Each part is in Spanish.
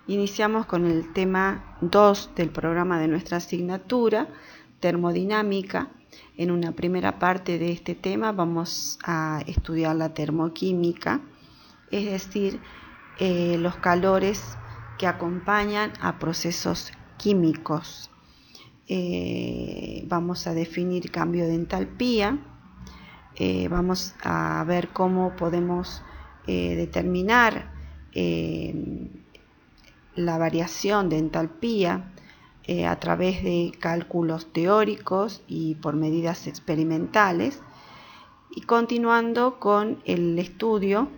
Iniciamos con el tema 2 del programa de nuestra asignatura, termodinámica. En una primera parte de este tema vamos a estudiar la termoquímica, es decir, los calores que acompañan a procesos químicos. Vamos a definir cambio de entalpía, vamos a ver cómo podemos determinar la variación de entalpía a través de cálculos teóricos y por medidas experimentales, y continuando con el estudio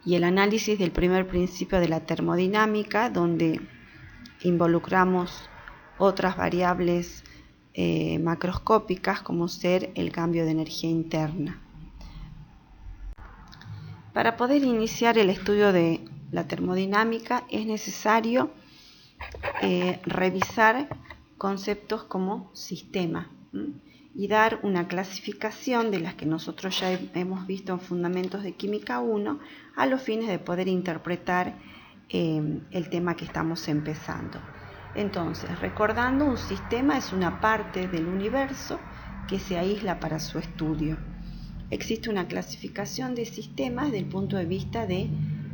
y el análisis del primer principio de la termodinámica, donde involucramos otras variables macroscópicas como ser el cambio de energía interna. Para poder iniciar el estudio de la termodinámica es necesario revisar conceptos como sistema y dar una clasificación de las que nosotros ya hemos visto en Fundamentos de Química 1 a los fines de poder interpretar el tema que estamos empezando. Entonces, recordando, un sistema es una parte del universo que se aísla para su estudio. Existe una clasificación de sistemas desde el punto de vista de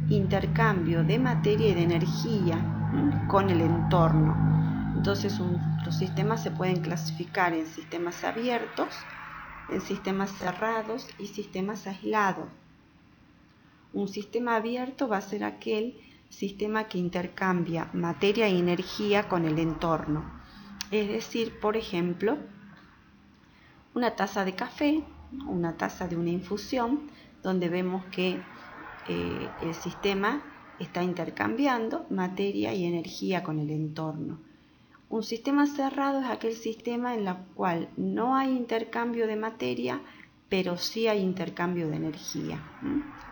intercambio de materia y de energía con el entorno. Entonces los sistemas se pueden clasificar en sistemas abiertos, en sistemas cerrados y sistemas aislados. Un sistema abierto va a ser aquel sistema que intercambia materia y energía con el entorno. Es decir, por ejemplo, una taza de café, una taza de una infusión, donde vemos que el sistema está intercambiando materia y energía con el entorno. Un sistema cerrado es aquel sistema en el cual no hay intercambio de materia, pero sí hay intercambio de energía.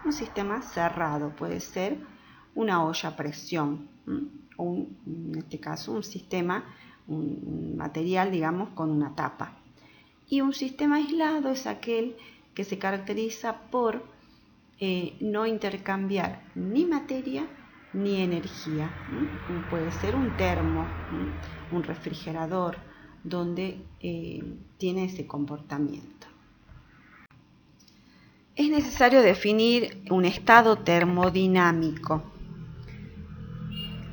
Un sistema cerrado puede ser una olla a presión, o en este caso un sistema, un material, digamos, con una tapa. Y un sistema aislado es aquel que se caracteriza por no intercambiar ni materia ni energía. Puede ser un termo, un refrigerador, donde tiene ese comportamiento. Es necesario definir un estado termodinámico.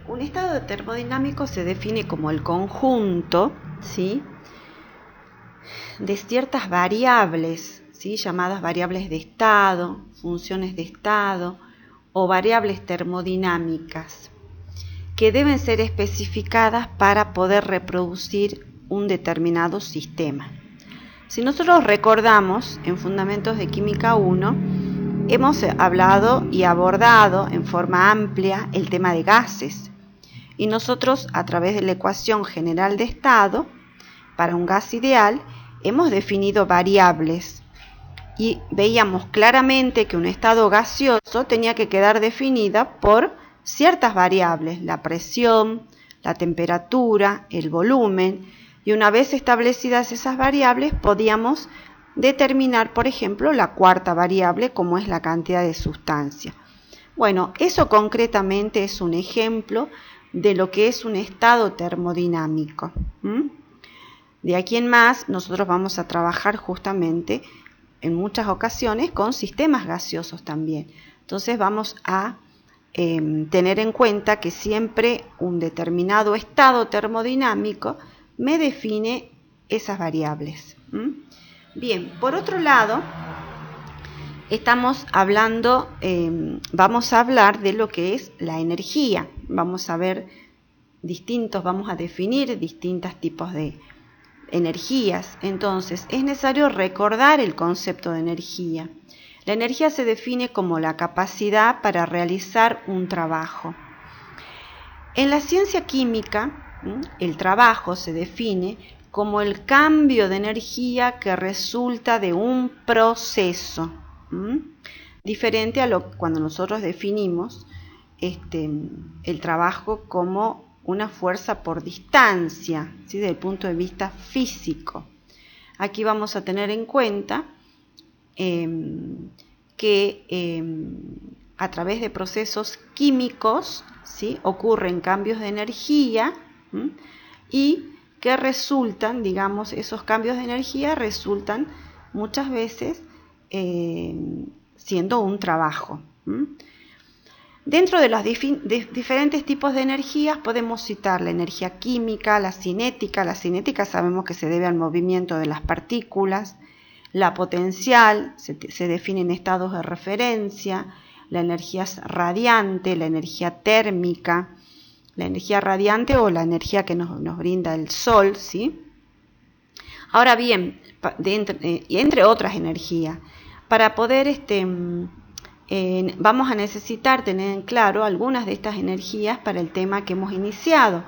Un estado termodinámico se define como el conjunto, ¿sí?, de ciertas variables, ¿sí?, llamadas variables de estado, funciones de estado o variables termodinámicas, que deben ser especificadas para poder reproducir un determinado sistema. Si nosotros recordamos, en Fundamentos de Química 1, hemos hablado y abordado en forma amplia el tema de gases, y nosotros, a través de la ecuación general de estado, para un gas ideal, hemos definido variables y veíamos claramente que un estado gaseoso tenía que quedar definida por ciertas variables: la presión, la temperatura, el volumen, y una vez establecidas esas variables podíamos determinar, por ejemplo, la cuarta variable, como es la cantidad de sustancia. Bueno, eso concretamente es un ejemplo de lo que es un estado termodinámico. De aquí en más, nosotros vamos a trabajar justamente en muchas ocasiones con sistemas gaseosos también. Entonces vamos a tener en cuenta que siempre un determinado estado termodinámico me define esas variables. Bien, por otro lado, estamos hablando, vamos a hablar de lo que es la energía. Vamos a definir distintos tipos de energías. Entonces, es necesario recordar el concepto de energía. La energía se define como la capacidad para realizar un trabajo. En la ciencia química, el trabajo se define como el cambio de energía que resulta de un proceso, diferente a cuando nosotros definimos el trabajo como una fuerza por distancia, ¿sí?, desde el punto de vista físico. Aquí vamos a tener en cuenta que a través de procesos químicos, ¿sí? Ocurren cambios de energía, ¿m? Y que resultan, digamos, esos cambios de energía resultan muchas veces siendo un trabajo. Dentro de los diferentes tipos de energías podemos citar la energía química, la cinética. La cinética sabemos que se debe al movimiento de las partículas. La potencial se define en estados de referencia. La energía radiante, la energía térmica, la energía radiante o la energía que nos brinda el sol, ¿sí? Ahora bien, entre otras energías, para poder vamos a necesitar tener en claro algunas de estas energías para el tema que hemos iniciado,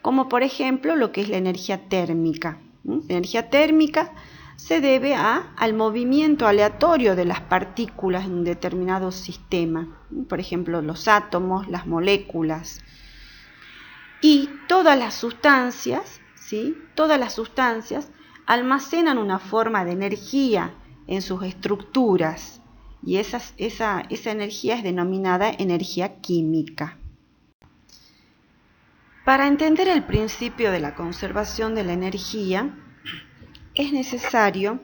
como por ejemplo lo que es la energía térmica. La energía térmica se debe al movimiento aleatorio de las partículas en un determinado sistema, por ejemplo los átomos, las moléculas. Y todas las sustancias, ¿sí? Todas las sustancias almacenan una forma de energía en sus estructuras y esa energía es denominada energía química. Para entender el principio de la conservación de la energía, es necesario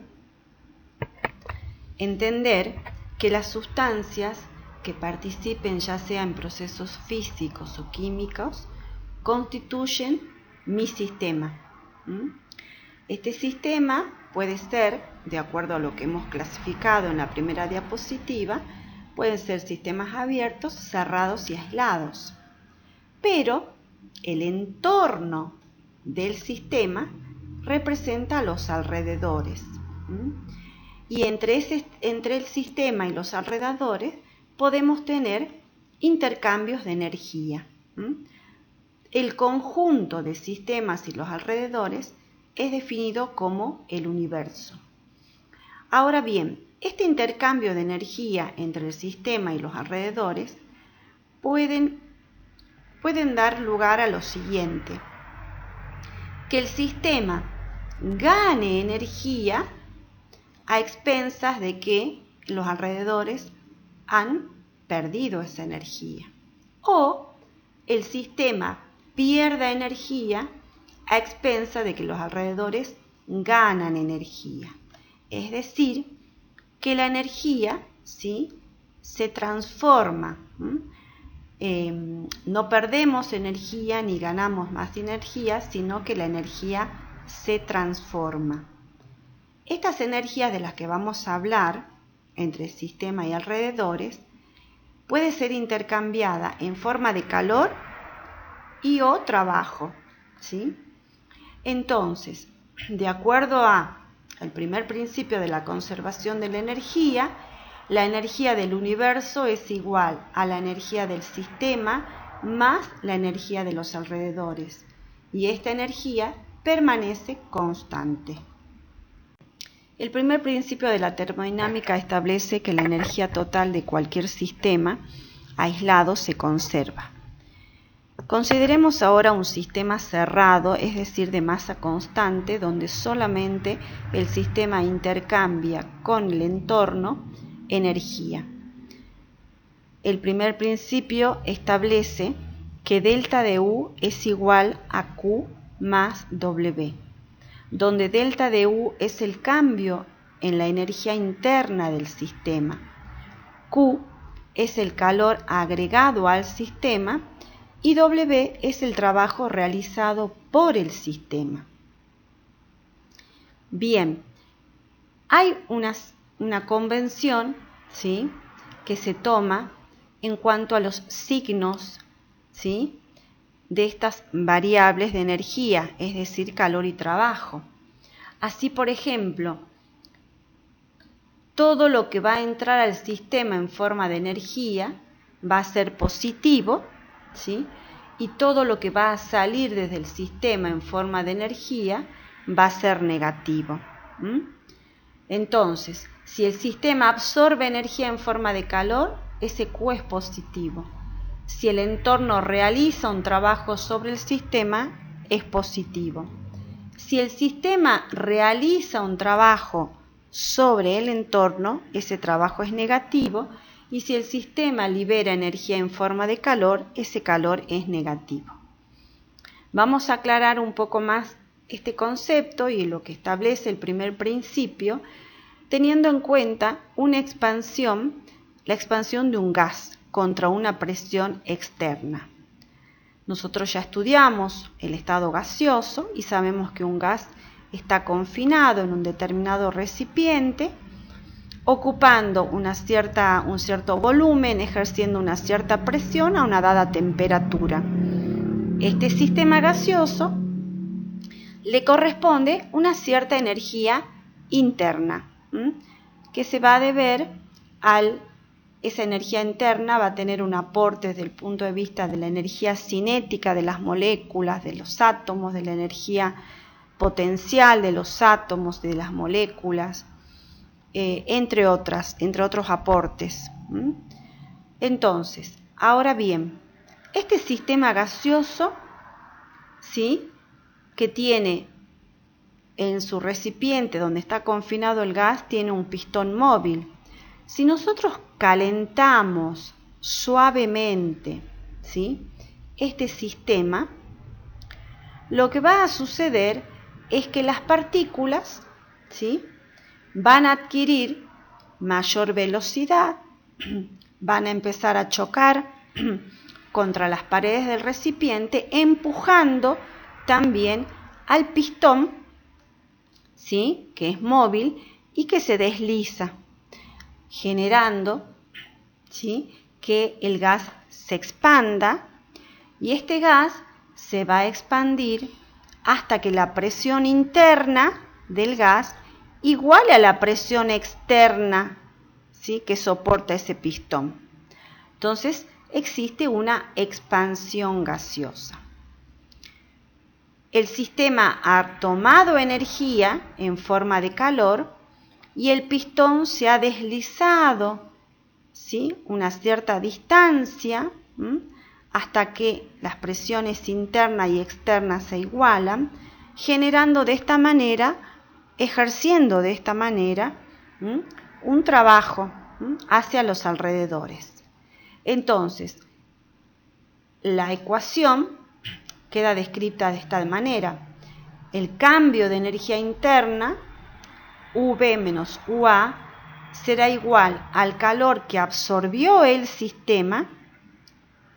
entender que las sustancias que participen ya sea en procesos físicos o químicos constituyen mi sistema. Este sistema puede ser, de acuerdo a lo que hemos clasificado en la primera diapositiva, pueden ser sistemas abiertos, cerrados y aislados. Pero el entorno del sistema representa a los alrededores. Y entre el sistema y los alrededores podemos tener intercambios de energía. El conjunto de sistemas y los alrededores es definido como el universo. Ahora bien, este intercambio de energía entre el sistema y los alrededores pueden dar lugar a lo siguiente: que el sistema gane energía a expensas de que los alrededores han perdido esa energía, o el sistema pierda energía a expensas de que los alrededores ganan energía. Es decir, que la energía, ¿sí?, se transforma. No perdemos energía ni ganamos más energía, sino que la energía se transforma. Estas energías de las que vamos a hablar, entre sistema y alrededores, puede ser intercambiada en forma de calor y o trabajo, ¿sí? Entonces, de acuerdo al primer principio de la conservación de la energía del universo es igual a la energía del sistema más la energía de los alrededores, y esta energía permanece constante. El primer principio de la termodinámica establece que la energía total de cualquier sistema aislado se conserva. Consideremos ahora un sistema cerrado, es decir, de masa constante, donde solamente el sistema intercambia con el entorno energía. El primer principio establece que delta de U es igual a Q más W, donde delta de U es el cambio en la energía interna del sistema. Q es el calor agregado al sistema y W es el trabajo realizado por el sistema. Bien, hay una convención, ¿sí?, que se toma en cuanto a los signos, ¿sí?, de estas variables de energía, es decir, calor y trabajo. Así, por ejemplo, todo lo que va a entrar al sistema en forma de energía va a ser positivo, ¿sí?, y todo lo que va a salir desde el sistema en forma de energía va a ser negativo. Entonces, si el sistema absorbe energía en forma de calor, ese Q es positivo. Si el entorno realiza un trabajo sobre el sistema, es positivo. Si el sistema realiza un trabajo sobre el entorno, ese trabajo es negativo. y si el sistema libera energía en forma de calor, ese calor es negativo. Vamos a aclarar un poco más este concepto y lo que establece el primer principio, teniendo en cuenta la expansión de un gas contra una presión externa. Nosotros ya estudiamos el estado gaseoso y sabemos que un gas está confinado en un determinado recipiente, ocupando un cierto volumen, ejerciendo una cierta presión a una dada temperatura. Este sistema gaseoso le corresponde una cierta energía interna, que se va a deber esa energía interna va a tener un aporte desde el punto de vista de la energía cinética de las moléculas, de los átomos, de la energía potencial de los átomos, de las moléculas, entre otros aportes. Entonces, ahora bien, este sistema gaseoso, ¿sí?, que tiene en su recipiente donde está confinado el gas, tiene un pistón móvil. Si nosotros calentamos suavemente, ¿sí?, este sistema, lo que va a suceder es que las partículas, ¿sí?, van a adquirir mayor velocidad, van a empezar a chocar contra las paredes del recipiente, empujando también al pistón, ¿sí?, que es móvil y que se desliza, generando, ¿sí?, que el gas se expanda, y este gas se va a expandir hasta que la presión interna del gas iguale a la presión externa, ¿sí?, que soporta ese pistón. Entonces existe una expansión gaseosa. El sistema ha tomado energía en forma de calor y el pistón se ha deslizado, ¿sí?, una cierta distancia, hasta que las presiones interna y externa se igualan, generando de esta manera, ejerciendo de esta manera, un trabajo hacia los alrededores. Entonces, la ecuación queda descrita de esta manera. El cambio de energía interna, V menos UA, será igual al calor que absorbió el sistema,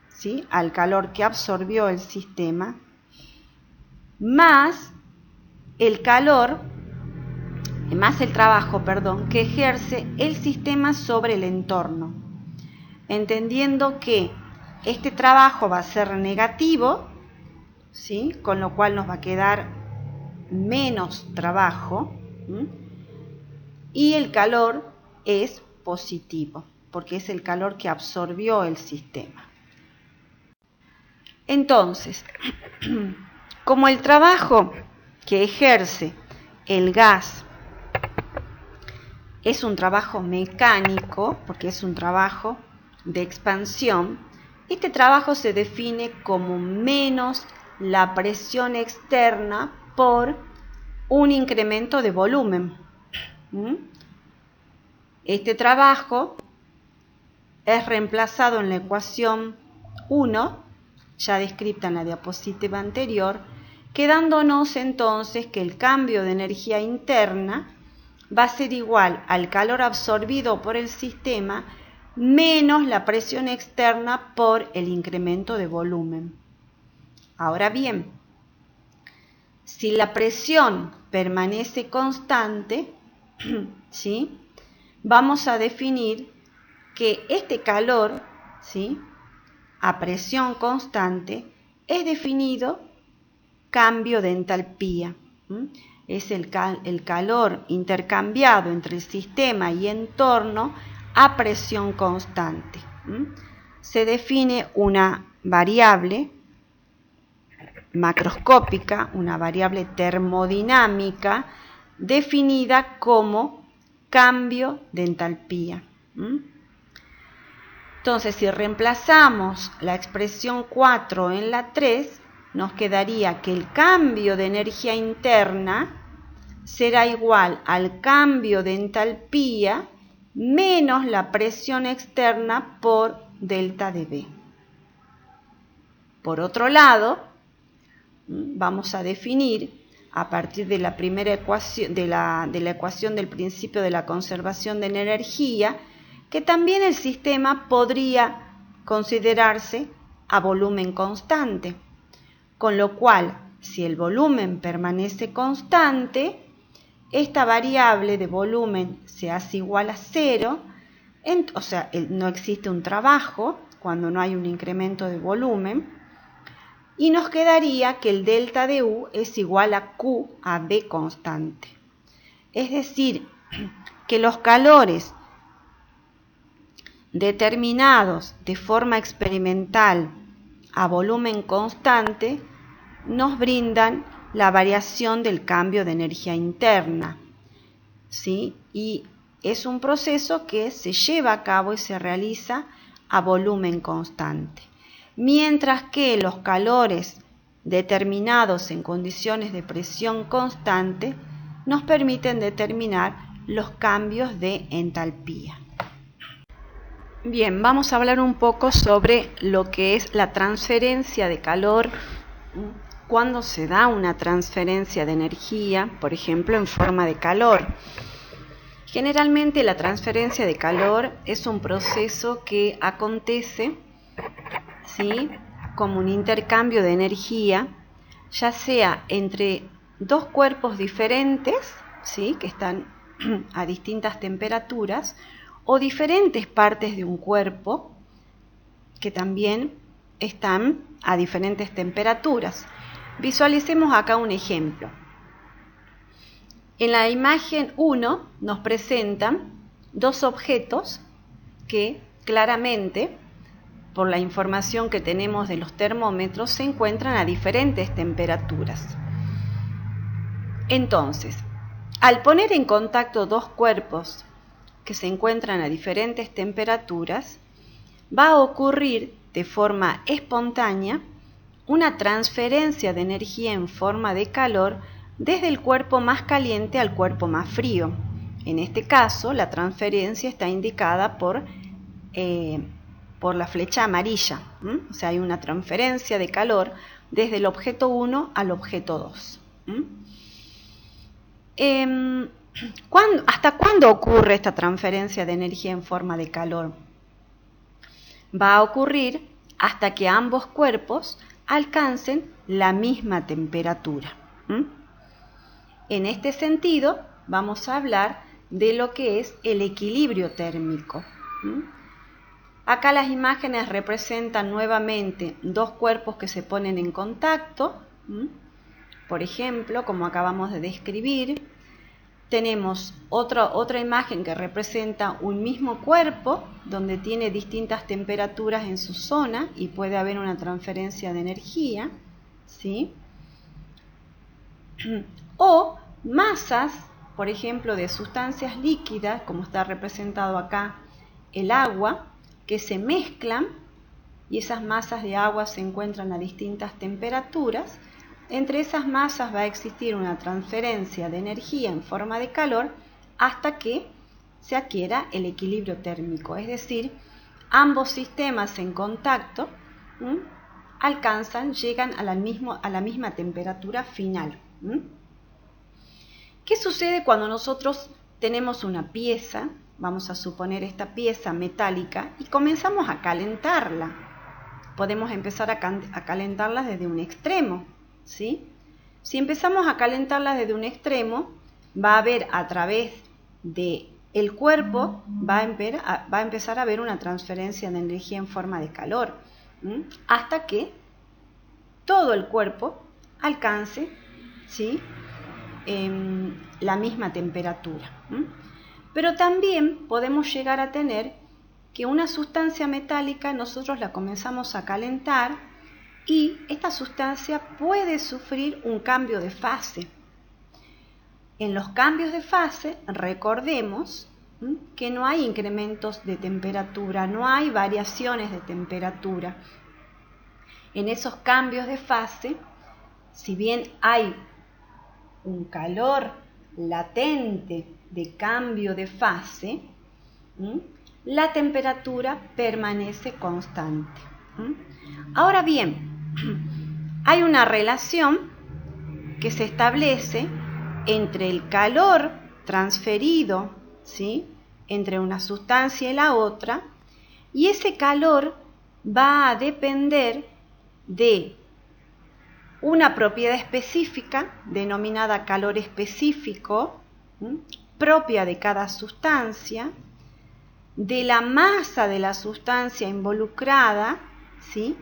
¿sí?, al calor que absorbió el sistema, más el trabajo, que ejerce el sistema sobre el entorno, entendiendo que este trabajo va a ser negativo, ¿sí?, con lo cual nos va a quedar menos trabajo, y el calor es positivo, porque es el calor que absorbió el sistema. Entonces, como el trabajo que ejerce el gas es un trabajo mecánico, porque es un trabajo de expansión, este trabajo se define como menos la presión externa por un incremento de volumen. Este trabajo es reemplazado en la ecuación 1, ya descrita en la diapositiva anterior, quedándonos entonces que el cambio de energía interna va a ser igual al calor absorbido por el sistema menos la presión externa por el incremento de volumen. Ahora bien, si la presión permanece constante, ¿sí?, vamos a definir que este calor, ¿sí?, a presión constante es definido cambio de entalpía. Es el calor intercambiado entre el sistema y entorno a presión constante. Se define una variable macroscópica, una variable termodinámica, definida como cambio de entalpía. Entonces, si reemplazamos la expresión 4 en la 3, nos quedaría que el cambio de energía interna será igual al cambio de entalpía menos la presión externa por delta de B. Por otro lado, vamos a definir a partir de la primera ecuación, de la ecuación del principio de la conservación de energía, que también el sistema podría considerarse a volumen constante, con lo cual, si el volumen permanece constante, esta variable de volumen se hace igual a 0, o sea, no existe un trabajo cuando no hay un incremento de volumen, y nos quedaría que el delta de U es igual a Q a B constante. Es decir, que los calores determinados de forma experimental a volumen constante nos brindan la variación del cambio de energía interna, ¿sí? Y es un proceso que se lleva a cabo y se realiza a volumen constante. Mientras que los calores determinados en condiciones de presión constante nos permiten determinar los cambios de entalpía. Bien, vamos a hablar un poco sobre lo que es la transferencia de calor. Cuando se da una transferencia de energía, por ejemplo, en forma de calor. Generalmente la transferencia de calor es un proceso que acontece, ¿sí?, como un intercambio de energía, ya sea entre dos cuerpos diferentes, ¿sí?, que están a distintas temperaturas, o diferentes partes de un cuerpo que también están a diferentes temperaturas. Visualicemos acá un ejemplo. En la imagen 1 nos presentan dos objetos que claramente, por la información que tenemos de los termómetros, se encuentran a diferentes temperaturas. Entonces, al poner en contacto dos cuerpos que se encuentran a diferentes temperaturas, va a ocurrir de forma espontánea una transferencia de energía en forma de calor desde el cuerpo más caliente al cuerpo más frío. En este caso, la transferencia está indicada por la flecha amarilla. O sea, hay una transferencia de calor desde el objeto 1 al objeto 2. ¿Hasta cuándo ocurre esta transferencia de energía en forma de calor? Va a ocurrir hasta que ambos cuerpos alcancen la misma temperatura. En este sentido, vamos a hablar de lo que es el equilibrio térmico. Acá las imágenes representan nuevamente dos cuerpos que se ponen en contacto. Por ejemplo, como acabamos de describir, tenemos otra imagen que representa un mismo cuerpo donde tiene distintas temperaturas en su zona y puede haber una transferencia de energía, ¿sí? O masas, por ejemplo, de sustancias líquidas, como está representado acá el agua, que se mezclan y esas masas de agua se encuentran a distintas temperaturas. Entre esas masas va a existir una transferencia de energía en forma de calor hasta que se adquiera el equilibrio térmico, es decir, ambos sistemas en contacto llegan a la misma temperatura final. ¿Qué sucede cuando nosotros tenemos una pieza, vamos a suponer esta pieza metálica, y comenzamos a calentarla? Podemos empezar a calentarla desde un extremo, ¿sí? Si empezamos a calentarla desde un extremo, va a haber a través del cuerpo, va a empezar a haber una transferencia de energía en forma de calor, hasta que todo el cuerpo alcance, ¿sí?, la misma temperatura. Pero también podemos llegar a tener que una sustancia metálica nosotros la comenzamos a calentar y esta sustancia puede sufrir un cambio de fase. En los cambios de fase, recordemos que no hay incrementos de temperatura, no hay variaciones de temperatura. En esos cambios de fase, si bien hay un calor latente de cambio de fase, la temperatura permanece constante. Ahora bien, hay una relación que se establece entre el calor transferido, ¿sí?, entre una sustancia y la otra, y ese calor va a depender de una propiedad específica denominada calor específico, propia de cada sustancia, de la masa de la sustancia involucrada, ¿sí?,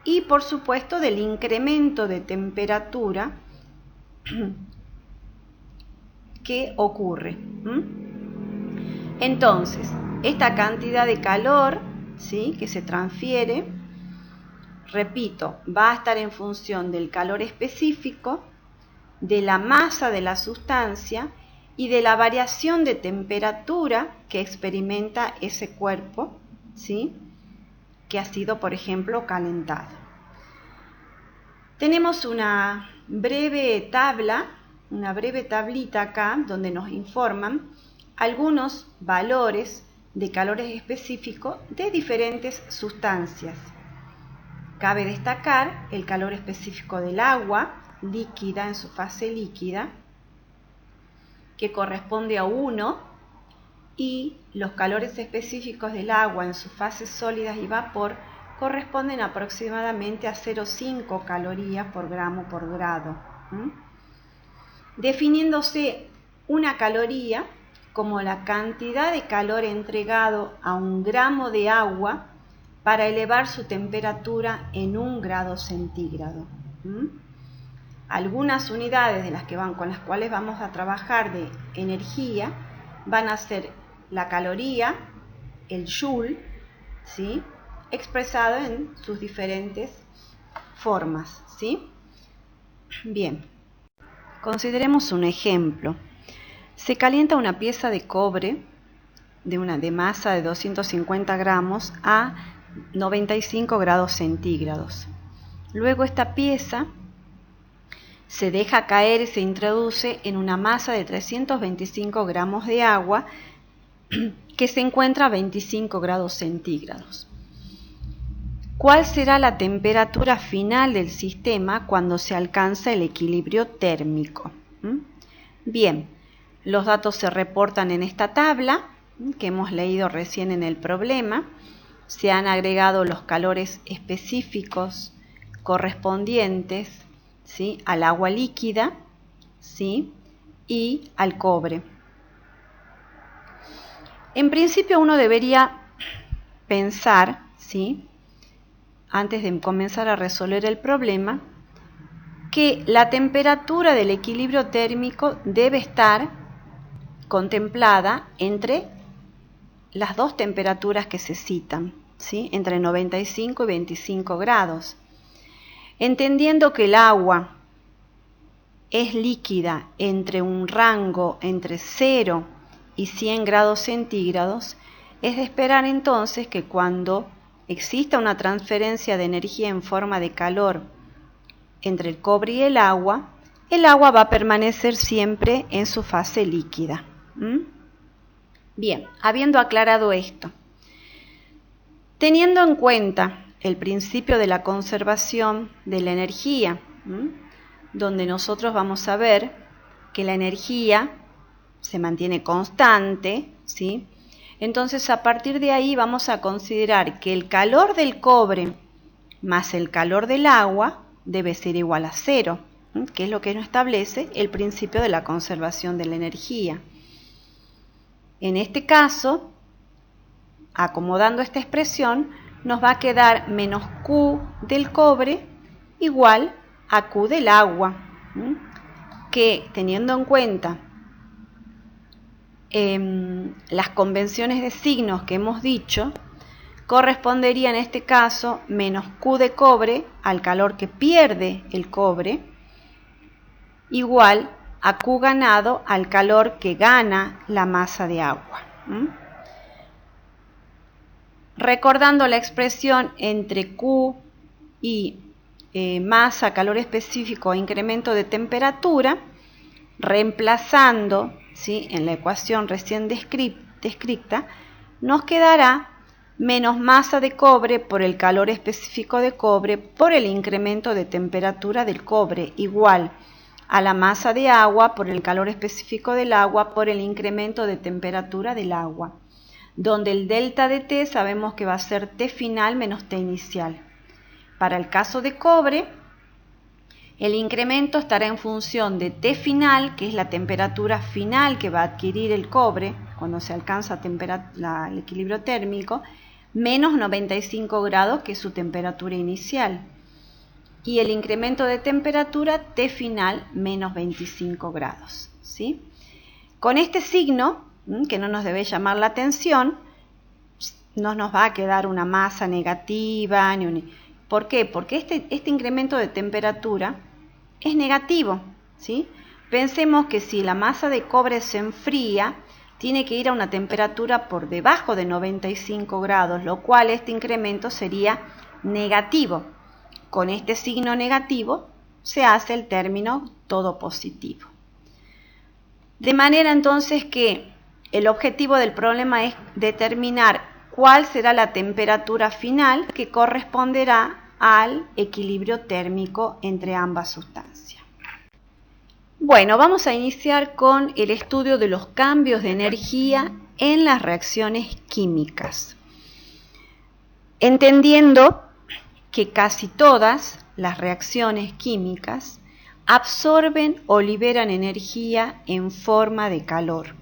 y por supuesto del incremento de temperatura que ocurre. Entonces, esta cantidad de calor, ¿sí?, que se transfiere, repito, va a estar en función del calor específico, de la masa de la sustancia y de la variación de temperatura que experimenta ese cuerpo, ¿sí?, que ha sido, por ejemplo, calentado. Tenemos una breve tablita acá, donde nos informan algunos valores de calores específicos de diferentes sustancias. Cabe destacar el calor específico del agua líquida en su fase líquida, que corresponde a 1, y los calores específicos del agua en sus fases sólidas y vapor corresponden aproximadamente a 0,5 calorías por gramo por grado, definiéndose una caloría como la cantidad de calor entregado a 1 gramo de agua para elevar su temperatura en 1 grado centígrado. Algunas unidades con las cuales vamos a trabajar de energía van a ser la caloría, el joule, ¿sí?, expresado en sus diferentes formas, ¿sí? Bien, consideremos un ejemplo. Se calienta una pieza de cobre de masa de 250 gramos a 95 grados centígrados. Luego esta pieza se deja caer y se introduce en una masa de 325 gramos de agua que se encuentra a 25 grados centígrados. ¿Cuál será la temperatura final del sistema cuando se alcanza el equilibrio térmico? Bien, los datos se reportan en esta tabla que hemos leído recién en el problema. Se han agregado los calores específicos correspondientes, ¿sí?, al agua líquida, ¿sí?, y al cobre. En principio uno debería pensar, ¿sí?, antes de comenzar a resolver el problema, que la temperatura del equilibrio térmico debe estar contemplada entre las dos temperaturas que se citan, ¿sí?, entre 95 y 25 grados. Entendiendo que el agua es líquida entre un rango entre 0 y 100 grados centígrados, es de esperar entonces que cuando exista una transferencia de energía en forma de calor entre el cobre y el agua va a permanecer siempre en su fase líquida. Bien, habiendo aclarado esto, teniendo en cuenta el principio de la conservación de la energía, donde nosotros vamos a ver que la energía se mantiene constante, ¿sí? Entonces, a partir de ahí vamos a considerar que el calor del cobre más el calor del agua debe ser igual a 0, que es lo que nos establece el principio de la conservación de la energía. En este caso, acomodando esta expresión, nos va a quedar menos Q del cobre igual a Q del agua, que teniendo en cuenta las convenciones de signos que hemos dicho, correspondería en este caso menos Q de cobre al calor que pierde el cobre, igual a Q ganado al calor que gana la masa de agua. Recordando la expresión entre Q y masa, calor específico e incremento de temperatura, reemplazando, ¿sí?, en la ecuación recién descrita, nos quedará menos masa de cobre por el calor específico de cobre por el incremento de temperatura del cobre, igual a la masa de agua por el calor específico del agua por el incremento de temperatura del agua, donde el delta de T sabemos que va a ser T final menos T inicial. Para el caso de cobre, el incremento estará en función de T final, que es la temperatura final que va a adquirir el cobre cuando se alcanza el equilibrio térmico, menos 95 grados, que es su temperatura inicial. Y el incremento de temperatura T final menos 25 grados. ¿Sí? Con este signo, que no nos debe llamar la atención, no nos va a quedar una masa negativa. ¿Por qué? Porque este incremento de temperatura es negativo. ¿Sí? Pensemos que si la masa de cobre se enfría, tiene que ir a una temperatura por debajo de 95 grados, lo cual este incremento sería negativo. Con este signo negativo se hace el término todo positivo. De manera entonces que el objetivo del problema es determinar cuál será la temperatura final que corresponderá al equilibrio térmico entre ambas sustancias. Bueno, vamos a iniciar con el estudio de los cambios de energía en las reacciones químicas, entendiendo que casi todas las reacciones químicas absorben o liberan energía en forma de calor.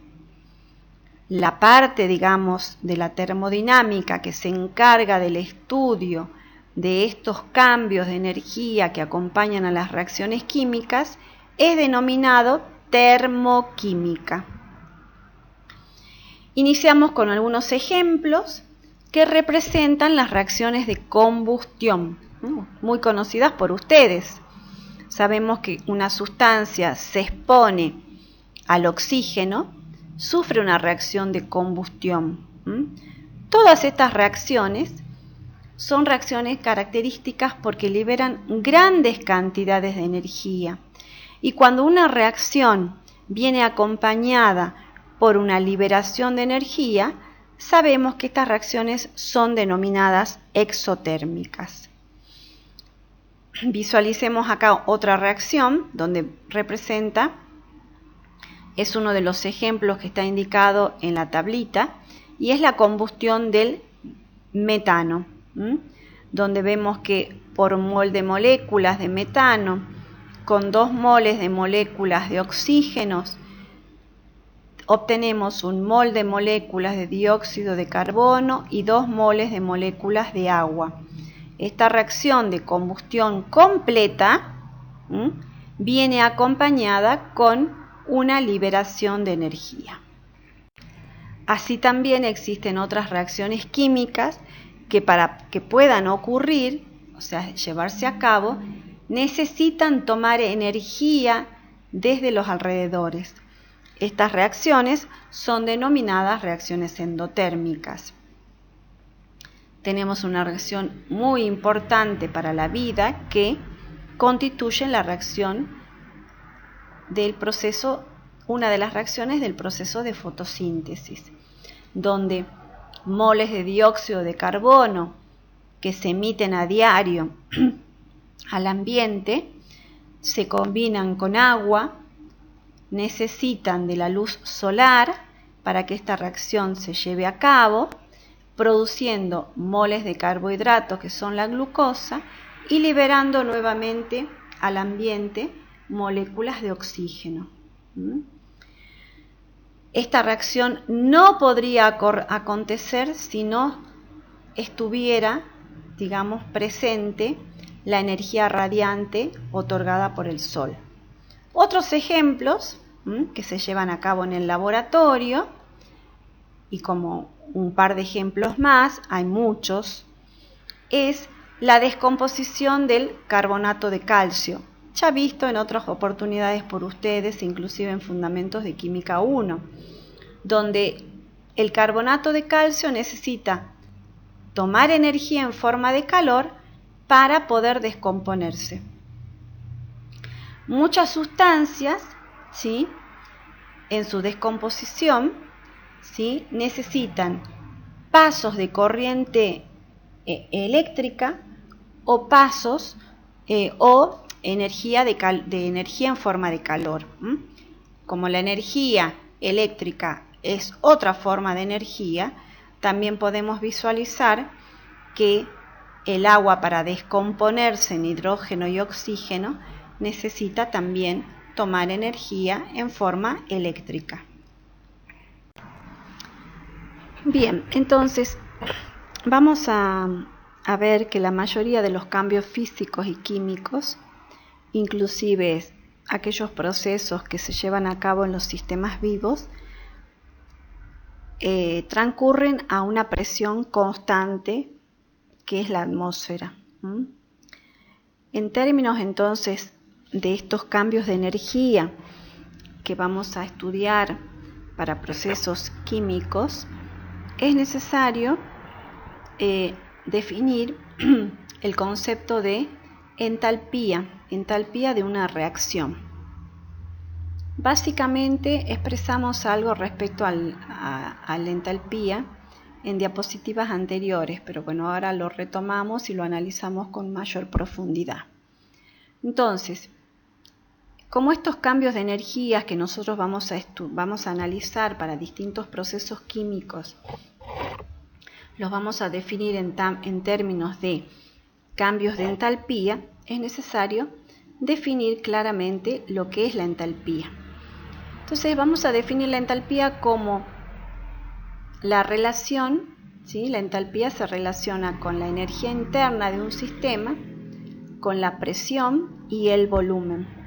La parte, digamos, de la termodinámica que se encarga del estudio de estos cambios de energía que acompañan a las reacciones químicas es denominado termoquímica. Iniciamos con algunos ejemplos que representan las reacciones de combustión, muy conocidas por ustedes. Sabemos que una sustancia se expone al oxígeno, sufre una reacción de combustión. Todas estas reacciones son reacciones características porque liberan grandes cantidades de energía. Y cuando una reacción viene acompañada por una liberación de energía, sabemos que estas reacciones son denominadas exotérmicas. Visualicemos acá otra reacción donde es uno de los ejemplos que está indicado en la tablita, y es la combustión del metano, donde vemos que por mol de moléculas de metano con 2 moles de moléculas de oxígenos obtenemos 1 mol de moléculas de dióxido de carbono y 2 moles de moléculas de agua. Esta reacción de combustión completa viene acompañada con una liberación de energía. Así también existen otras reacciones químicas que para que puedan ocurrir, o sea, llevarse a cabo, necesitan tomar energía desde los alrededores. Estas reacciones son denominadas reacciones endotérmicas. Tenemos una reacción muy importante para la vida que constituye la reacción del proceso, una de las reacciones del proceso de fotosíntesis, donde moles de dióxido de carbono que se emiten a diario al ambiente se combinan con agua, necesitan de la luz solar para que esta reacción se lleve a cabo, produciendo moles de carbohidratos que son la glucosa y liberando nuevamente al ambiente moléculas de oxígeno. Esta reacción no podría acontecer si no estuviera, digamos, presente la energía radiante otorgada por el Sol. Otros ejemplos que se llevan a cabo en el laboratorio, y como un par de ejemplos más, hay muchos, es la descomposición del carbonato de calcio, ya visto en otras oportunidades por ustedes, inclusive en Fundamentos de Química 1, donde el carbonato de calcio necesita tomar energía en forma de calor para poder descomponerse. Muchas sustancias, ¿sí?, en su descomposición, ¿sí?, necesitan pasos de corriente eléctrica o pasos o energía de energía en forma de calor. Como la energía eléctrica es otra forma de energía, también podemos visualizar que el agua, para descomponerse en hidrógeno y oxígeno, necesita también tomar energía en forma eléctrica. Bien, entonces vamos a ver que la mayoría de los cambios físicos y químicos, inclusive aquellos procesos que se llevan a cabo en los sistemas vivos, transcurren a una presión constante que es la atmósfera. En términos entonces de estos cambios de energía que vamos a estudiar para procesos químicos, es necesario definir el concepto de entalpía de una reacción. Básicamente expresamos algo respecto a la entalpía en diapositivas anteriores, pero bueno, ahora lo retomamos y lo analizamos con mayor profundidad. Entonces, como estos cambios de energías que nosotros vamos a analizar para distintos procesos químicos, los vamos a definir en términos de cambios de entalpía, es necesario definir claramente lo que es la entalpía. Entonces vamos a definir la entalpía como la relación, ¿sí? La entalpía se relaciona con la energía interna de un sistema, con la presión y el volumen.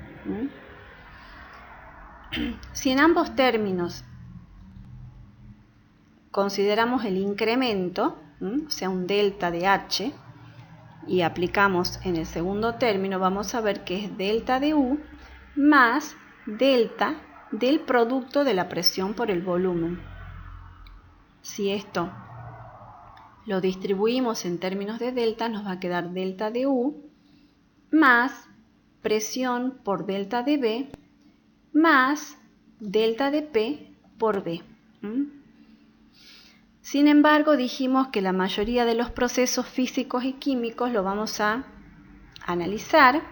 Si en ambos términos consideramos el incremento, o sea, un delta de H, y aplicamos en el segundo término, vamos a ver que es delta de U más delta del producto de la presión por el volumen. Si esto lo distribuimos en términos de delta, nos va a quedar delta de U más presión por delta de B más delta de P por B. Sin embargo, dijimos que la mayoría de los procesos físicos y químicos lo vamos a analizar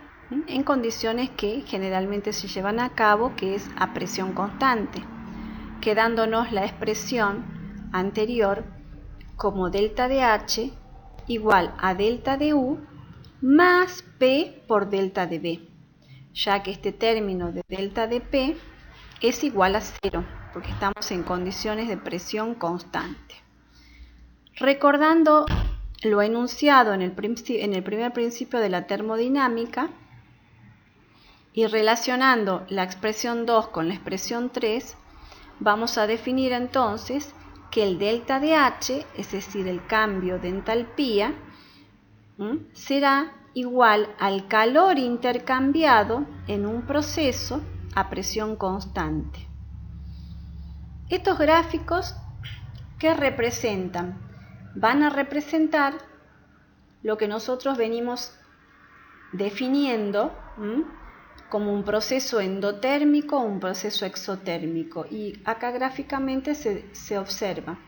en condiciones que generalmente se llevan a cabo, que es a presión constante, quedándonos la expresión anterior como delta de H igual a delta de U más P por delta de B, ya que este término de delta de P es igual a 0, porque estamos en condiciones de presión constante. Recordando lo enunciado en el primer principio de la termodinámica y relacionando la expresión 2 con la expresión 3, vamos a definir entonces que el delta de H, es decir, el cambio de entalpía, será igual al calor intercambiado en un proceso a presión constante. Estos gráficos, ¿qué representan? Van a representar lo que nosotros venimos definiendo como un proceso endotérmico o un proceso exotérmico. Y acá gráficamente se observa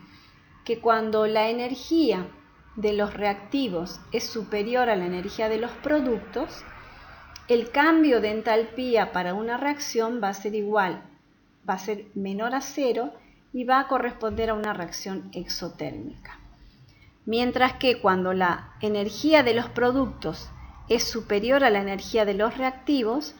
que cuando la energía de los reactivos es superior a la energía de los productos, el cambio de entalpía para una reacción va a ser igual, va a ser menor a 0 y va a corresponder a una reacción exotérmica. Mientras que cuando la energía de los productos es superior a la energía de los reactivos,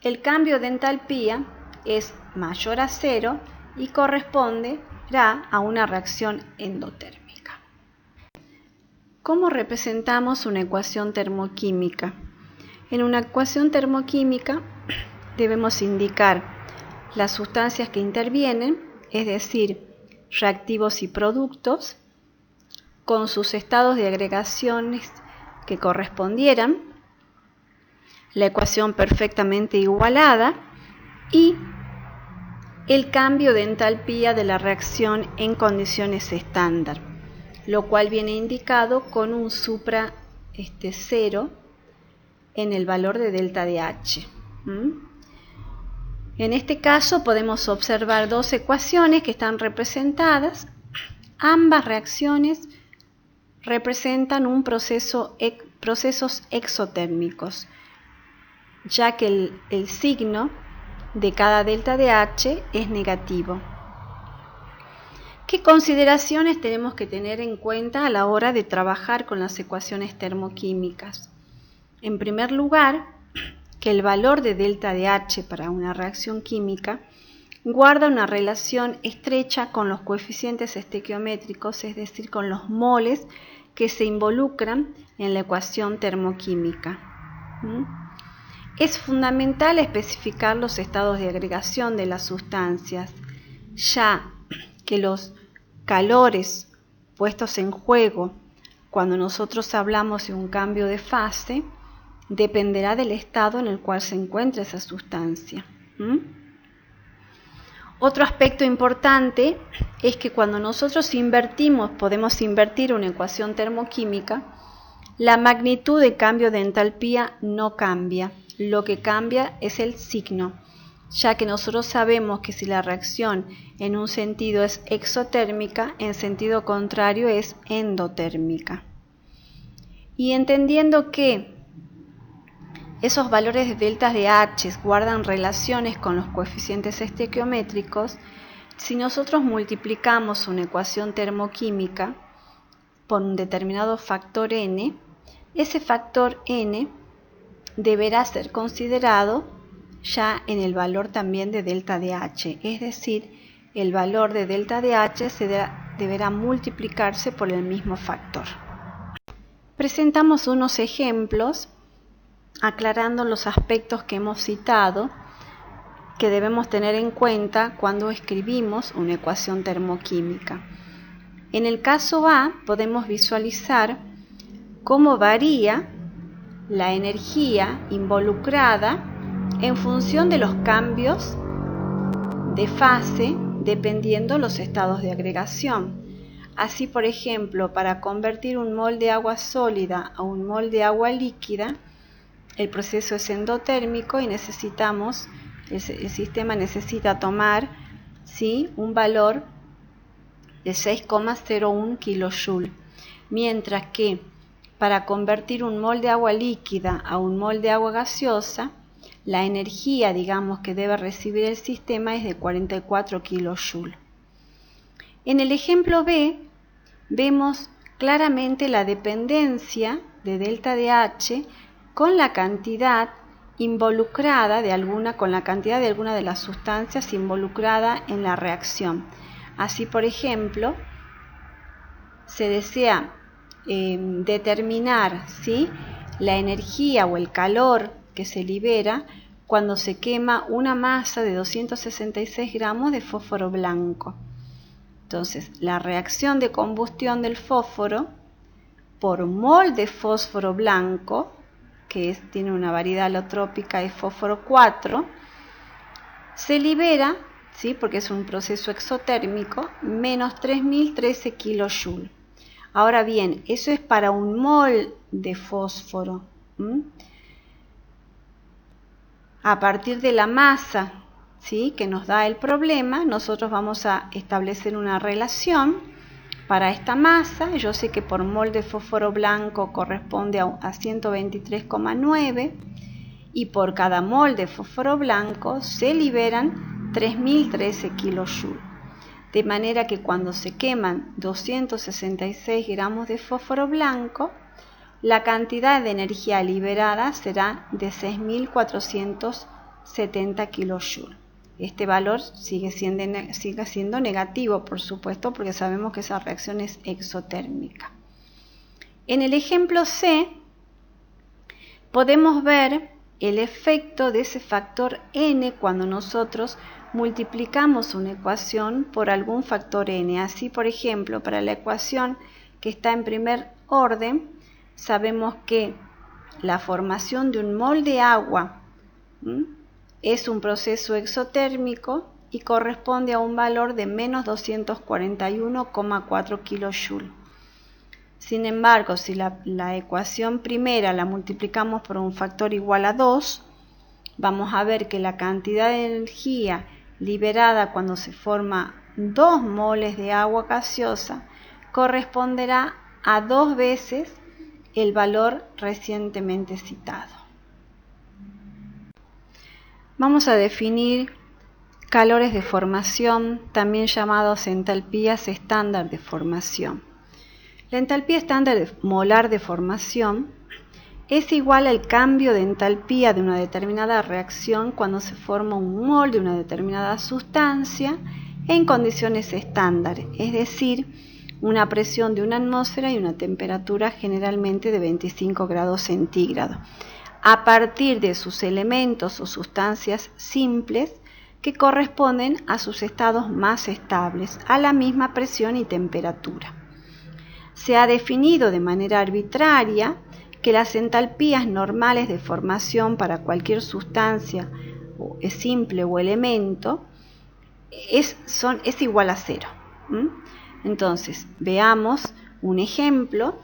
el cambio de entalpía es mayor a 0 y corresponderá a una reacción endotérmica. ¿Cómo representamos una ecuación termoquímica? En una ecuación termoquímica debemos indicar las sustancias que intervienen, es decir, reactivos y productos, con sus estados de agregaciones que correspondieran, la ecuación perfectamente igualada y el cambio de entalpía de la reacción en condiciones estándar, lo cual viene indicado con un supra 0 en el valor de delta de H. En este caso podemos observar dos ecuaciones que están representadas Ambas reacciones representan procesos exotérmicos, ya que el signo de cada delta de H es negativo. ¿Qué consideraciones tenemos que tener en cuenta a la hora de trabajar con las ecuaciones termoquímicas? En primer lugar, que el valor de delta de H para una reacción química guarda una relación estrecha con los coeficientes estequiométricos, es decir, con los moles que se involucran en la ecuación termoquímica. Es fundamental especificar los estados de agregación de las sustancias, ya que los calores puestos en juego cuando nosotros hablamos de un cambio de fase dependerá del estado en el cual se encuentra esa sustancia. Otro aspecto importante es que cuando nosotros podemos invertir una ecuación termoquímica, la magnitud de cambio de entalpía no cambia. Lo que cambia es el signo, ya que nosotros sabemos que si la reacción en un sentido es exotérmica, en sentido contrario es endotérmica. Y entendiendo que esos valores de deltas de H guardan relaciones con los coeficientes estequiométricos, si nosotros multiplicamos una ecuación termoquímica por un determinado factor n, ese factor n deberá ser considerado ya en el valor también de delta de H, es decir, el valor de delta de H deberá multiplicarse por el mismo factor. Presentamos unos ejemplos aclarando los aspectos que hemos citado que debemos tener en cuenta cuando escribimos una ecuación termoquímica. En el caso A podemos visualizar cómo varía la energía involucrada en función de los cambios de fase dependiendo los estados de agregación. Así, por ejemplo, para convertir un mol de agua sólida a un mol de agua líquida, el proceso es endotérmico y el sistema necesita tomar un valor de 6,01 kJ, mientras que para convertir un mol de agua líquida a un mol de agua gaseosa, la energía, que debe recibir el sistema es de 44 kJ. En el ejemplo B, vemos claramente la dependencia de delta de H con la cantidad involucrada con la cantidad de alguna de las sustancias involucrada en la reacción. Así, por ejemplo, se desea determinar la energía o el calor que se libera cuando se quema una masa de 266 gramos de fósforo blanco. Entonces, la reacción de combustión del fósforo por mol de fósforo blanco, que tiene una variedad alotrópica de fósforo 4, se libera, porque es un proceso exotérmico, menos 3013 kJ. Ahora bien, eso es para un mol de fósforo. A partir de la masa que nos da el problema, nosotros vamos a establecer una relación para esta masa. Yo sé que por mol de fósforo blanco corresponde a 123,9 y por cada mol de fósforo blanco se liberan 3013 kJ. De manera que cuando se queman 266 gramos de fósforo blanco, la cantidad de energía liberada será de 6.470 kJ. Este valor sigue siendo negativo, por supuesto, porque sabemos que esa reacción es exotérmica. En el ejemplo C, podemos ver el efecto de ese factor n cuando nosotros multiplicamos una ecuación por algún factor n. Así, por ejemplo, para la ecuación que está en primer orden, sabemos que la formación de un mol de agua es un proceso exotérmico y corresponde a un valor de menos 241,4 kJ. Sin embargo, si la ecuación primera la multiplicamos por un factor igual a 2, vamos a ver que la cantidad de energía liberada cuando se forma 2 moles de agua gaseosa corresponderá a 2 veces el valor recientemente citado. Vamos a definir calores de formación, también llamados entalpías estándar de formación. La entalpía estándar molar de formación es igual al cambio de entalpía de una determinada reacción cuando se forma un mol de una determinada sustancia en condiciones estándar, es decir, una presión de una atmósfera y una temperatura generalmente de 25 grados centígrados, a partir de sus elementos o sustancias simples que corresponden a sus estados más estables, a la misma presión y temperatura. Se ha definido de manera arbitraria que las entalpías normales de formación para cualquier sustancia simple o elemento es igual a 0. Entonces, veamos un ejemplo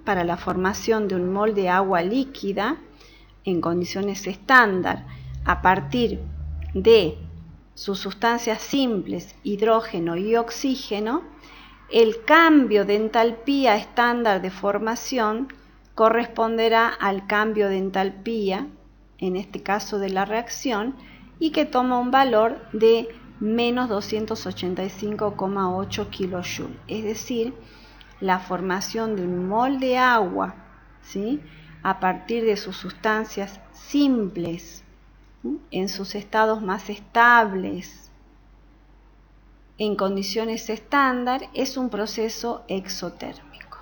para la formación de un mol de agua líquida en condiciones estándar a partir de sus sustancias simples, hidrógeno y oxígeno. El cambio de entalpía estándar de formación corresponderá al cambio de entalpía, en este caso de la reacción, y que toma un valor de menos 285,8 kJ. Es decir, la formación de un mol de agua, ¿sí?, a partir de sus sustancias simples, en sus estados más estables, en condiciones estándar, es un proceso exotérmico.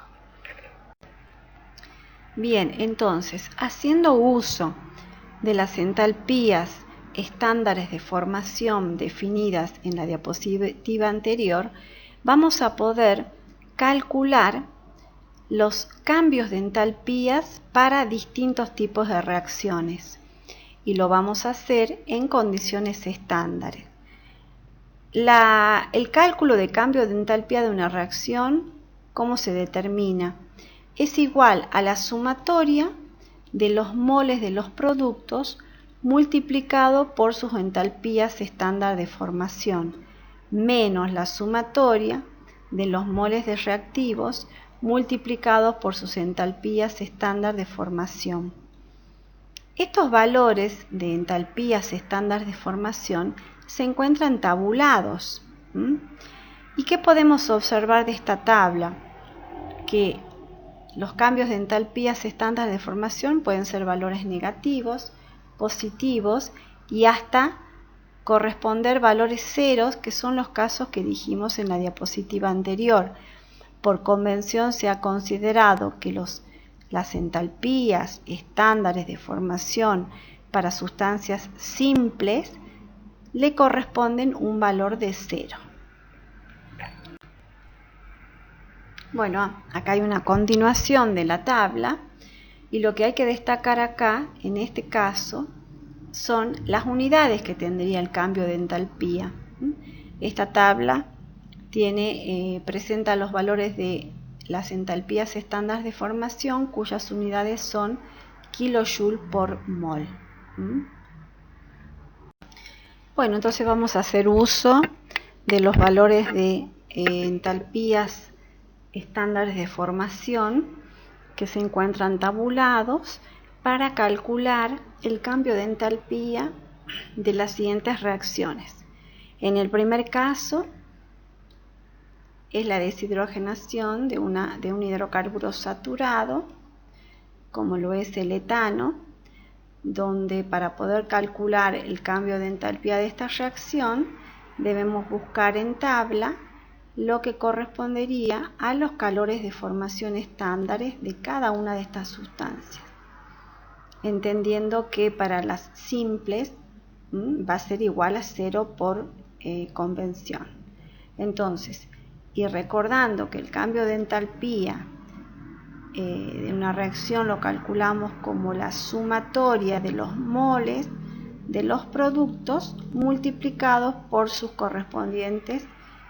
Bien, entonces, haciendo uso de las entalpías estándares de formación definidas en la diapositiva anterior, vamos a poder calcular los cambios de entalpías para distintos tipos de reacciones, y lo vamos a hacer en condiciones estándares. El cálculo de cambio de entalpía de una reacción, ¿cómo se determina? Es igual a la sumatoria de los moles de los productos multiplicado por sus entalpías estándar de formación, menos la sumatoria de los moles de reactivos multiplicados por sus entalpías estándar de formación. Estos valores de entalpías estándar de formación se encuentran tabulados. ¿Y qué podemos observar de esta tabla? Que los cambios de entalpías estándar de formación pueden ser valores negativos, positivos y hasta corresponder valores ceros, que son los casos que dijimos en la diapositiva anterior. Por convención se ha considerado que las entalpías estándares de formación para sustancias simples le corresponden un valor de 0. Bueno, acá hay una continuación de la tabla, y lo que hay que destacar acá, en este caso, son las unidades que tendría el cambio de entalpía. Esta tabla presenta los valores de las entalpías estándar de formación, cuyas unidades son kilojoule por mol. Bueno, entonces vamos a hacer uso de los valores de entalpías estándares de formación que se encuentran tabulados para calcular el cambio de entalpía de las siguientes reacciones. En el primer caso es la deshidrogenación de un hidrocarburo saturado, como lo es el etano, donde para poder calcular el cambio de entalpía de esta reacción debemos buscar en tabla lo que correspondería a los calores de formación estándares de cada una de estas sustancias, entendiendo que para las simples va a ser igual a 0 por convención. Entonces, y recordando que el cambio de entalpía de una reacción lo calculamos como la sumatoria de los moles de los productos multiplicados por sus correspondientes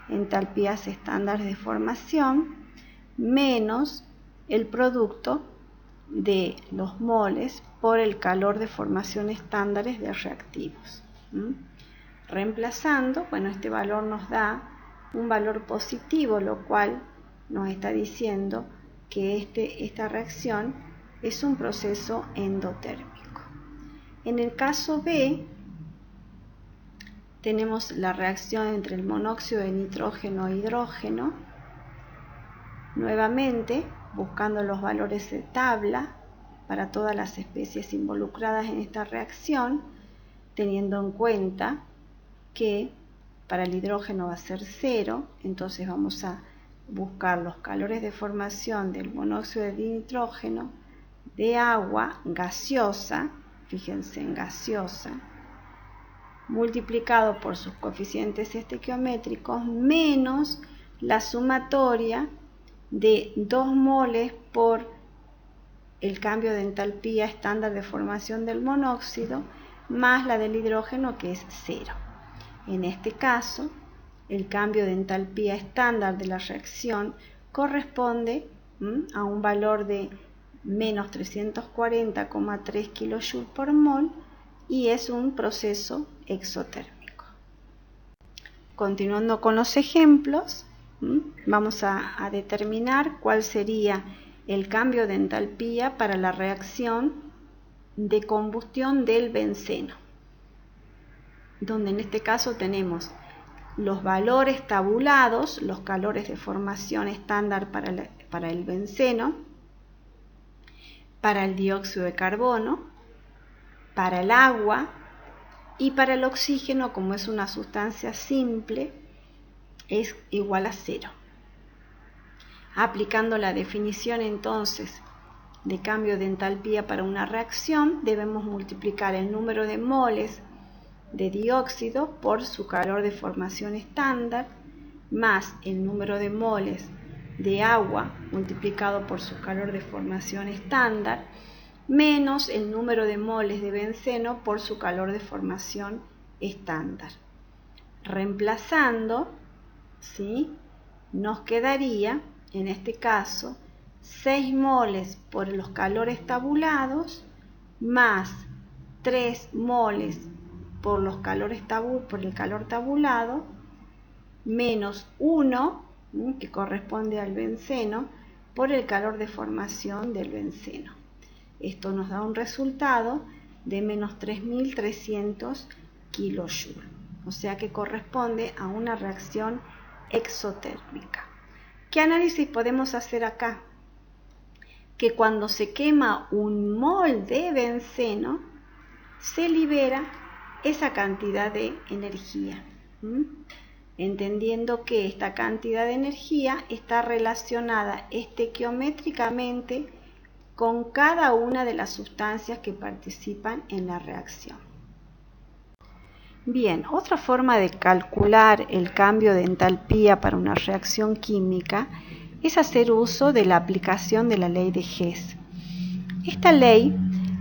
entalpías estándares de formación menos el producto de los moles por el calor de formación estándares de reactivos. Reemplazando, bueno, este valor nos da un valor positivo, lo cual nos está diciendo que esta reacción es un proceso endotérmico. En el caso B, tenemos la reacción entre el monóxido de nitrógeno e hidrógeno. Nuevamente, buscando los valores de tabla para todas las especies involucradas en esta reacción, teniendo en cuenta que para el hidrógeno va a ser 0, entonces vamos a buscar los calores de formación del monóxido de nitrógeno de agua gaseosa, fíjense en gaseosa, multiplicado por sus coeficientes estequiométricos menos la sumatoria de 2 moles por el cambio de entalpía estándar de formación del monóxido más la del hidrógeno, que es 0. En este caso, el cambio de entalpía estándar de la reacción corresponde a un valor de menos 340,3 kJ por mol y es un proceso exotérmico. Continuando con los ejemplos, vamos a determinar cuál sería el cambio de entalpía para la reacción de combustión del benceno, donde en este caso tenemos los valores tabulados, los calores de formación estándar para el benceno, para el dióxido de carbono, para el agua y para el oxígeno, como es una sustancia simple, es igual a 0. Aplicando la definición entonces de cambio de entalpía para una reacción, debemos multiplicar el número de moles de dióxido por su calor de formación estándar, más el número de moles de agua multiplicado por su calor de formación estándar, menos el número de moles de benceno por su calor de formación estándar. Reemplazando, ¿sí?, nos quedaría, en este caso, 6 moles por los calores tabulados, más 3 moles por el calor tabulado, menos 1, que corresponde al benceno, por el calor de formación del benceno. Esto nos da un resultado de menos 3.300 kJ, o sea que corresponde a una reacción exotérmica. ¿Qué análisis podemos hacer acá? Que cuando se quema un mol de benceno, se libera esa cantidad de energía, entendiendo que esta cantidad de energía está relacionada estequiométricamente con cada una de las sustancias que participan en la reacción. Bien, otra forma de calcular el cambio de entalpía para una reacción química es hacer uso de la aplicación de la ley de Hess. Esta ley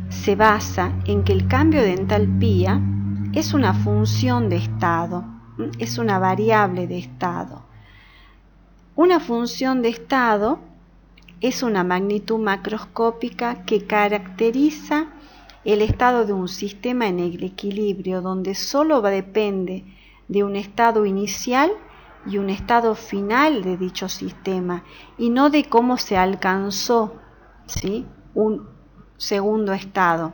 se basa en que el cambio de entalpía es una función de estado, es una variable de estado. Una función de estado es una magnitud macroscópica que caracteriza el estado de un sistema en el equilibrio, donde solo depende de un estado inicial y un estado final de dicho sistema, y no de cómo se alcanzó, ¿sí?, un segundo estado,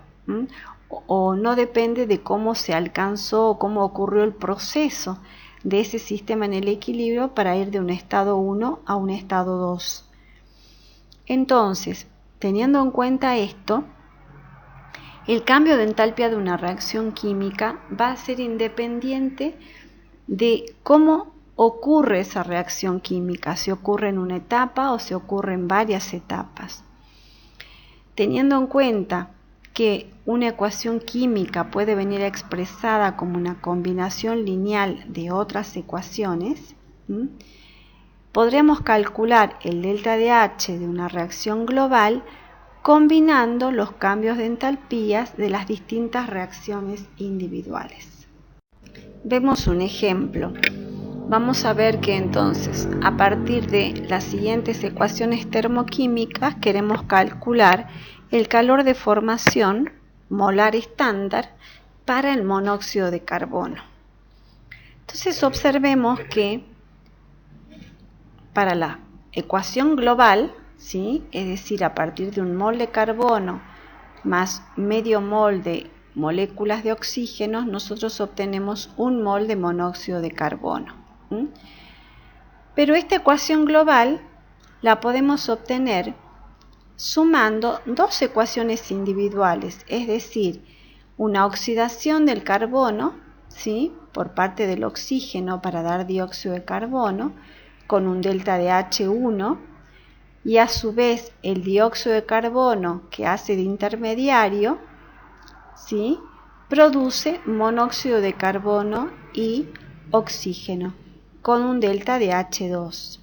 o no depende de cómo se alcanzó o cómo ocurrió el proceso de ese sistema en el equilibrio para ir de un estado 1 a un estado 2. Entonces, teniendo en cuenta esto, el cambio de entalpía de una reacción química va a ser independiente de cómo ocurre esa reacción química, si ocurre en una etapa o si ocurre en varias etapas. Teniendo en cuenta que una ecuación química puede venir expresada como una combinación lineal de otras ecuaciones, podremos calcular el delta de H de una reacción global combinando los cambios de entalpías de las distintas reacciones individuales. Vemos un ejemplo. Vamos a ver que entonces, a partir de las siguientes ecuaciones termoquímicas, queremos calcular el calor de formación molar estándar para el monóxido de carbono. Entonces observemos que para la ecuación global, ¿sí? Es decir, a partir de un mol de carbono más medio mol de moléculas de oxígeno, nosotros obtenemos un mol de monóxido de carbono. Pero esta ecuación global la podemos obtener sumando dos ecuaciones individuales, es decir, una oxidación del carbono, ¿sí? Por parte del oxígeno para dar dióxido de carbono, con un delta de H1, y a su vez el dióxido de carbono que hace de intermediario, ¿sí? Produce monóxido de carbono y oxígeno con un delta de H2.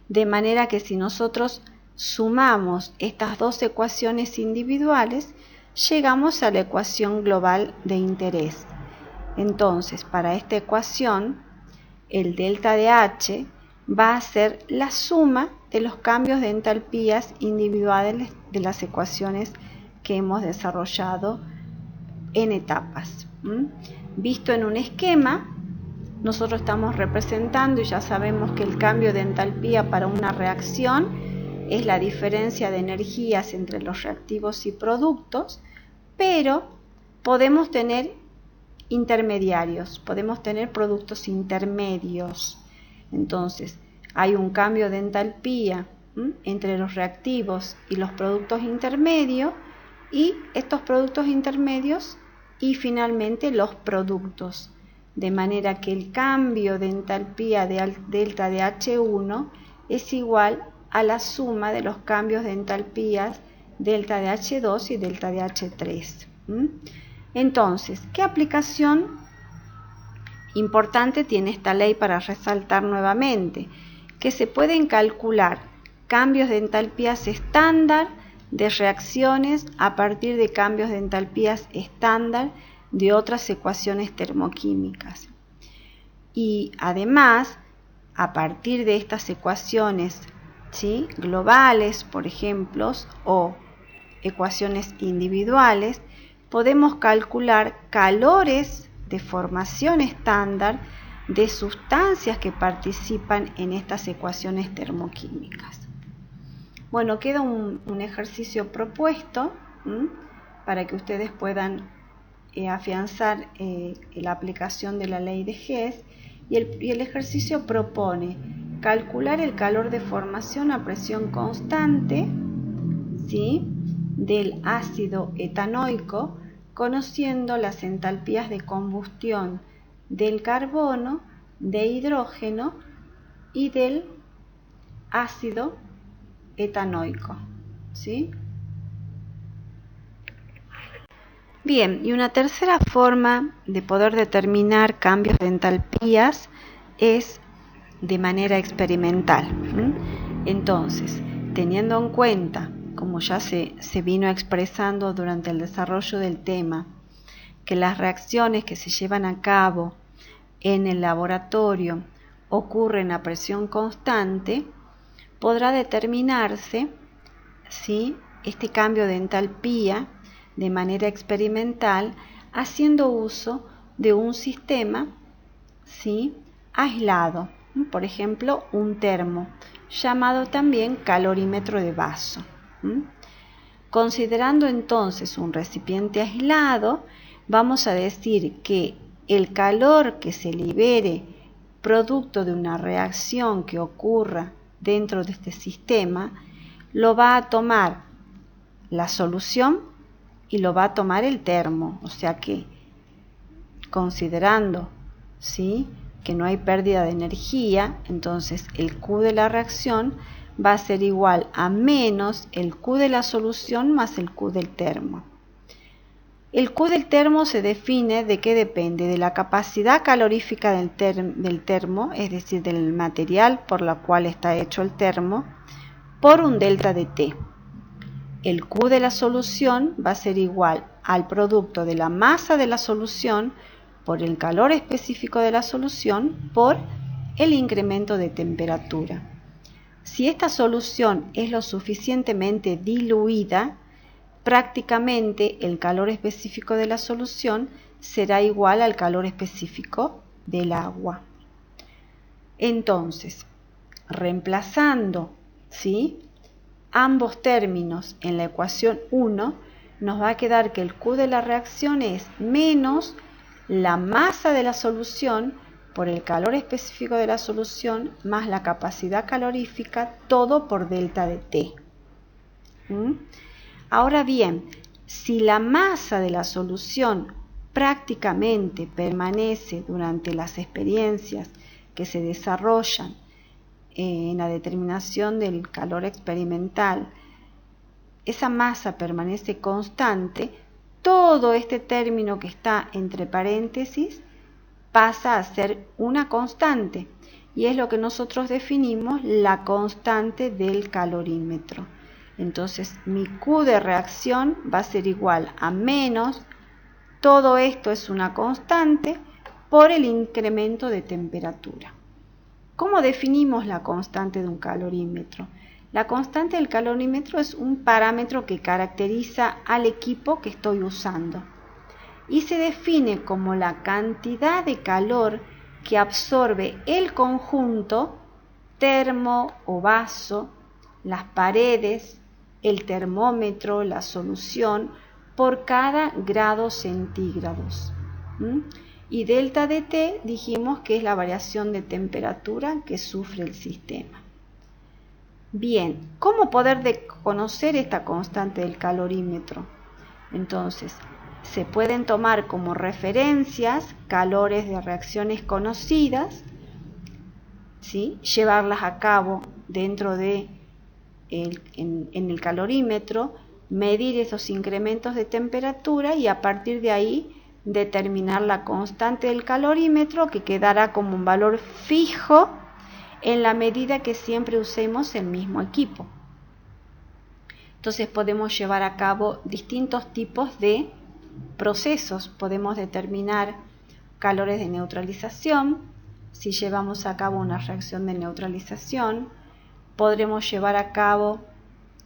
De manera que si nosotros sumamos estas dos ecuaciones individuales, llegamos a la ecuación global de interés. Entonces, para esta ecuación, el delta de H va a ser la suma de los cambios de entalpías individuales de las ecuaciones que hemos desarrollado en etapas. Visto en un esquema, nosotros estamos representando y ya sabemos que el cambio de entalpía para una reacción es la diferencia de energías entre los reactivos y productos, pero podemos tener intermediarios, podemos tener productos intermedios. Entonces, hay un cambio de entalpía entre los reactivos y los productos intermedios, y estos productos intermedios y finalmente los productos. De manera que el cambio de entalpía de delta de H1 es igual a la suma de los cambios de entalpías delta de H2 y delta de H3. Entonces, ¿qué aplicación importante tiene esta ley para resaltar nuevamente? Que se pueden calcular cambios de entalpías estándar de reacciones a partir de cambios de entalpías estándar de otras ecuaciones termoquímicas. Y además, a partir de estas ecuaciones, ¿sí? globales, por ejemplo, o ecuaciones individuales, podemos calcular calores de formación estándar de sustancias que participan en estas ecuaciones termoquímicas. Bueno, queda un ejercicio propuesto para que ustedes puedan afianzar la aplicación de la ley de Hess, y el ejercicio propone calcular el calor de formación a presión constante, ¿sí? del ácido etanoico, conociendo las entalpías de combustión del carbono, de hidrógeno y del ácido etanoico, ¿sí? Bien, y una tercera forma de poder determinar cambios de entalpías es de manera experimental. Entonces, teniendo en cuenta, como ya se vino expresando durante el desarrollo del tema, que las reacciones que se llevan a cabo en el laboratorio ocurren a presión constante, podrá determinarse, ¿sí? este cambio de entalpía de manera experimental haciendo uso de un sistema, ¿sí? aislado, por ejemplo un termo, llamado también calorímetro de vaso. Considerando entonces un recipiente aislado, vamos a decir que el calor que se libere producto de una reacción que ocurra dentro de este sistema, lo va a tomar la solución y lo va a tomar el termo. O sea que, considerando, ¿sí? que no hay pérdida de energía, entonces el Q de la reacción va a ser igual a menos el Q de la solución más el Q del termo. El Q del termo se define de qué depende, de la capacidad calorífica del termo, es decir, del material por la cual está hecho el termo, por un delta de T. El Q de la solución va a ser igual al producto de la masa de la solución por el calor específico de la solución por el incremento de temperatura. Si esta solución es lo suficientemente diluida, prácticamente el calor específico de la solución será igual al calor específico del agua. Entonces, reemplazando, ¿sí?, ambos términos en la ecuación 1, nos va a quedar que el Q de la reacción es menos la masa de la solución por el calor específico de la solución más la capacidad calorífica, todo por delta de T. Ahora bien, si la masa de la solución prácticamente permanece durante las experiencias que se desarrollan en la determinación del calor experimental, esa masa permanece constante, todo este término que está entre paréntesis pasa a ser una constante, y es lo que nosotros definimos la constante del calorímetro. Entonces mi Q de reacción va a ser igual a menos, todo esto es una constante, por el incremento de temperatura. ¿Cómo definimos la constante de un calorímetro? La constante del calorímetro es un parámetro que caracteriza al equipo que estoy usando y se define como la cantidad de calor que absorbe el conjunto, termo o vaso, las paredes, el termómetro, la solución, por cada grado centígrados. Y delta de T dijimos que es la variación de temperatura que sufre el sistema. Bien, ¿cómo poder conocer esta constante del calorímetro? Entonces, se pueden tomar como referencias calores de reacciones conocidas, ¿sí?, llevarlas a cabo dentro de en el calorímetro, medir esos incrementos de temperatura y a partir de ahí determinar la constante del calorímetro, que quedará como un valor fijo en la medida que siempre usemos el mismo equipo. Entonces podemos llevar a cabo distintos tipos de procesos. Podemos determinar calores de neutralización. Si llevamos a cabo una reacción de neutralización, podremos llevar a cabo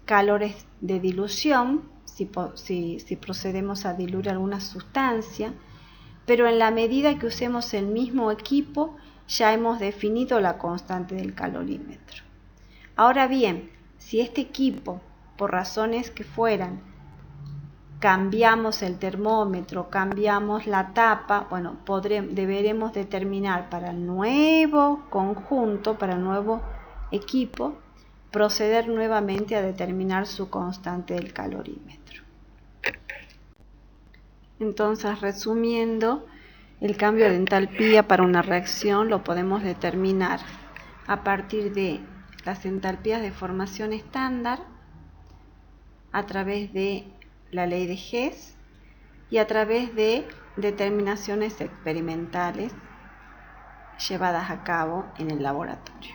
calores de dilución, si procedemos a diluir alguna sustancia, pero en la medida que usemos el mismo equipo, ya hemos definido la constante del calorímetro. Ahora bien, si este equipo, por razones que fueran, cambiamos el termómetro, cambiamos la tapa, bueno, deberemos determinar para el nuevo conjunto, para el nuevo equipo, proceder nuevamente a determinar su constante del calorímetro. Entonces, resumiendo, el cambio de entalpía para una reacción lo podemos determinar a partir de las entalpías de formación estándar, a través de la ley de Hess y a través de determinaciones experimentales llevadas a cabo en el laboratorio.